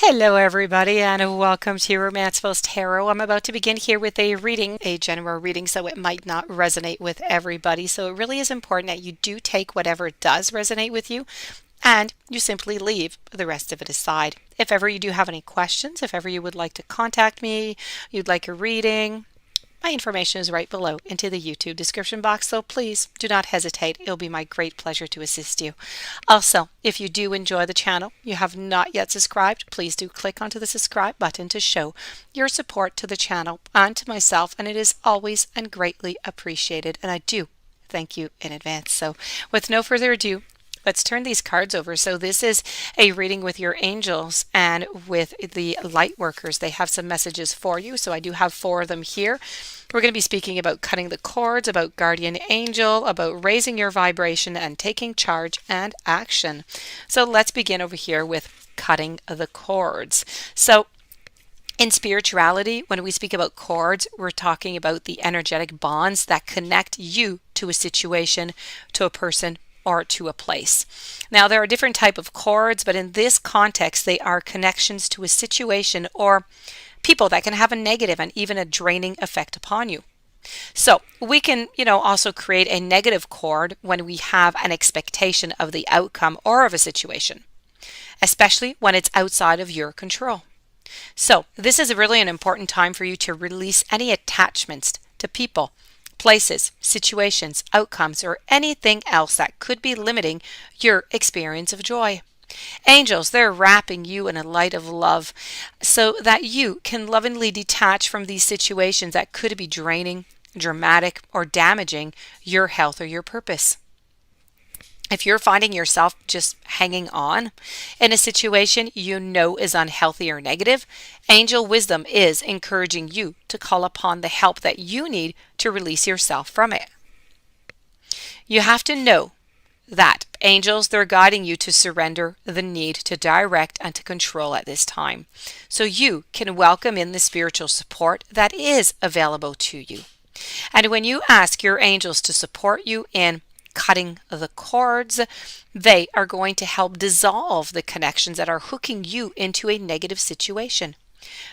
Hello, everybody, and welcome to Romanceful's Tarot. I'm about to begin here with a reading, a general reading, so it might not resonate with everybody. So it really is important that you do take whatever does resonate with you and you simply leave the rest of it aside. If ever you do have any questions, if ever you would like to contact me, you'd like a reading, my information is right below into the YouTube description box, so please do not hesitate. It'll be my great pleasure to assist you. Also, if you do enjoy the channel, you have not yet subscribed, please do click onto the subscribe button to show your support to the channel and to myself, and it is always and greatly appreciated, and I do thank you in advance. So with no further ado, let's turn these cards over. So this is a reading with your angels and with the light workers. They have some messages for you. So I do have 4 of them here. We're going to be speaking about cutting the cords, about guardian angel, about raising your vibration and taking charge and action. So let's begin over here with cutting the cords. So in spirituality, when we speak about cords, we're talking about the energetic bonds that connect you to a situation, to a person, or to a place. Now, there are different type of cords, but in this context, they are connections to a situation or people that can have a negative and even a draining effect upon you. So we can, also create a negative cord when we have an expectation of the outcome or of a situation, especially when it's outside of your control. So this is really an important time for you to release any attachments to people, places, situations, outcomes, or anything else that could be limiting your experience of joy. Angels, they're wrapping you in a light of love so that you can lovingly detach from these situations that could be draining, dramatic, or damaging your health or your purpose. If you're finding yourself just hanging on in a situation you know is unhealthy or negative, angel wisdom is encouraging you to call upon the help that you need to release yourself from it. You have to know that angels, they're guiding you to surrender the need to direct and to control at this time, so you can welcome in the spiritual support that is available to you. And when you ask your angels to support you in cutting the cords, they are going to help dissolve the connections that are hooking you into a negative situation.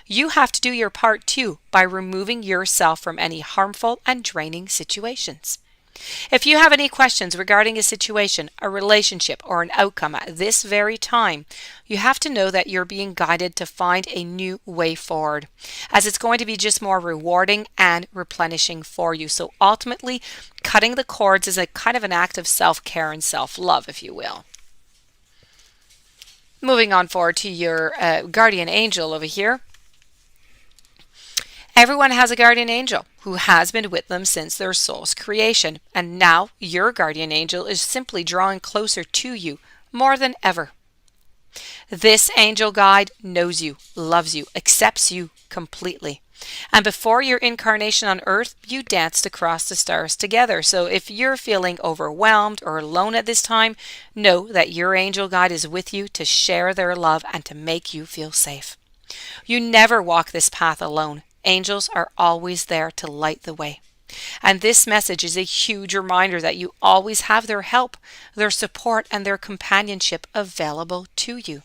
You have to do your part too by removing yourself from any harmful and draining situations. If you have any questions regarding a situation, a relationship, or an outcome at this very time, you have to know that you're being guided to find a new way forward, as it's going to be just more rewarding and replenishing for you. So ultimately, cutting the cords is a kind of an act of self-care and self-love, if you will. Moving on forward to your guardian angel over here. Everyone has a guardian angel who has been with them since their soul's creation, and now your guardian angel is simply drawing closer to you more than ever. This angel guide knows you, loves you, accepts you completely. And before your incarnation on earth, you danced across the stars together. So if you're feeling overwhelmed or alone at this time, know that your angel guide is with you to share their love and to make you feel safe. You never walk this path alone. Angels are always there to light the way. And this message is a huge reminder that you always have their help, their support, and their companionship available to you.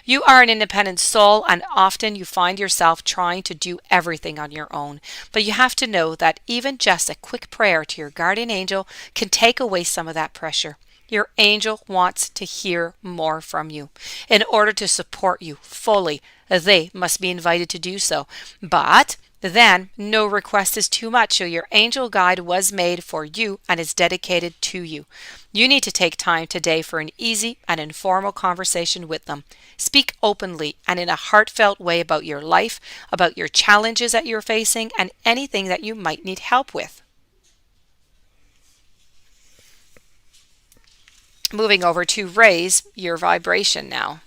You are an independent soul, and often you find yourself trying to do everything on your own. But you have to know that even just a quick prayer to your guardian angel can take away some of that pressure. Your angel wants to hear more from you. In order to support you fully, they must be invited to do so. But then no request is too much, so your angel guide was made for you and is dedicated to you. You need to take time today for an easy and informal conversation with them. Speak openly and in a heartfelt way about your life, about your challenges that you're facing, and anything that you might need help with. Moving over to raise your vibration now.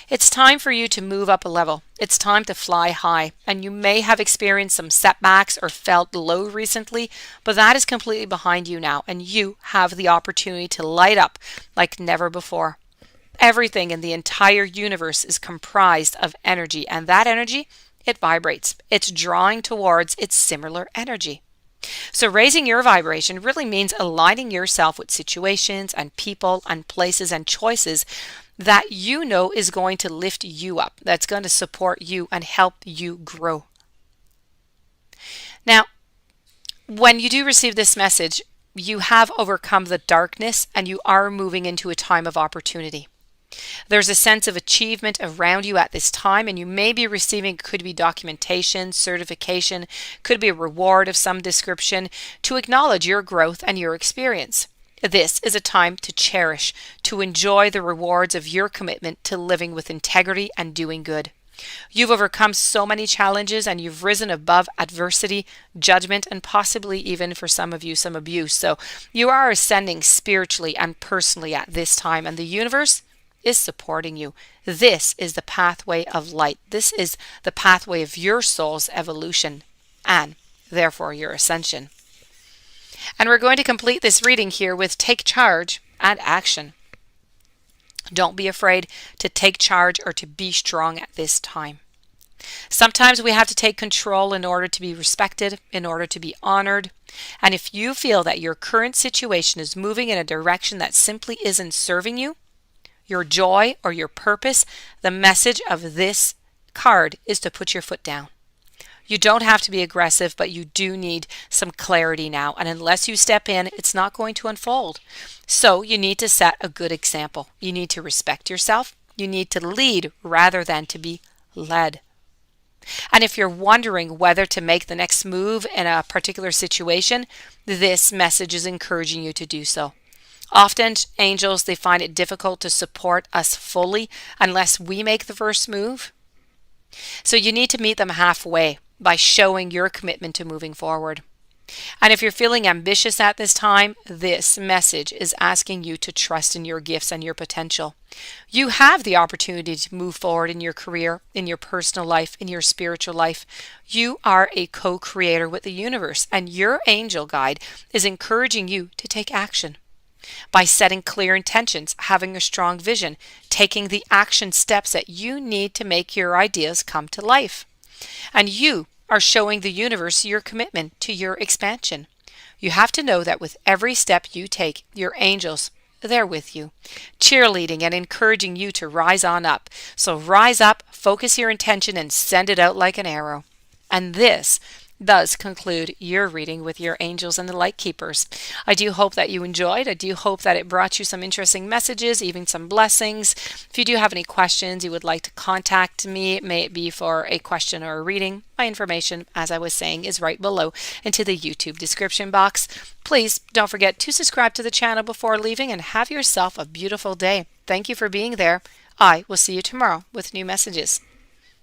It's time for you to move up a level. It's time to fly high. And you may have experienced some setbacks or felt low recently, but that is completely behind you now, and you have the opportunity to light up like never before. Everything in the entire universe is comprised of energy, and that energy, it vibrates. It's drawing towards its similar energy. So raising your vibration really means aligning yourself with situations and people and places and choices that you know is going to lift you up, that's going to support you and help you grow. Now, when you do receive this message, you have overcome the darkness and you are moving into a time of opportunity. There's a sense of achievement around you at this time, and you may be receiving, could be documentation, certification, could be a reward of some description to acknowledge your growth and your experience. This is a time to cherish, to enjoy the rewards of your commitment to living with integrity and doing good. You've overcome so many challenges and you've risen above adversity, judgment, and possibly even for some of you, some abuse. So you are ascending spiritually and personally at this time, and the universe is supporting you. This is the pathway of light. This is the pathway of your soul's evolution and therefore your ascension. And we're going to complete this reading here with take charge and action. Don't be afraid to take charge or to be strong at this time. Sometimes we have to take control in order to be respected, in order to be honored. And if you feel that your current situation is moving in a direction that simply isn't serving you, your joy or your purpose, the message of this card is to put your foot down. You don't have to be aggressive, but you do need some clarity now. And unless you step in, it's not going to unfold. So you need to set a good example. You need to respect yourself. You need to lead rather than to be led. And if you're wondering whether to make the next move in a particular situation, this message is encouraging you to do so. Often angels, they find it difficult to support us fully unless we make the first move. So you need to meet them halfway by showing your commitment to moving forward. And if you're feeling ambitious at this time, this message is asking you to trust in your gifts and your potential. You have the opportunity to move forward in your career, in your personal life, in your spiritual life. You are a co-creator with the universe, and your angel guide is encouraging you to take action. By setting clear intentions, having a strong vision, taking the action steps that you need to make your ideas come to life. And you are showing the universe your commitment to your expansion. You have to know that with every step you take, your angels, they're with you, cheerleading and encouraging you to rise on up. So rise up, focus your intention, and send it out like an arrow. And this does conclude your reading with your angels and the light keepers. I do hope that you enjoyed. I do hope that it brought you some interesting messages, even some blessings. If you do have any questions you would like to contact me, may it be for a question or a reading, my information, as I was saying, is right below into the YouTube description box. Please don't forget to subscribe to the channel before leaving, and have yourself a beautiful day. Thank you for being there. I will see you tomorrow with new messages.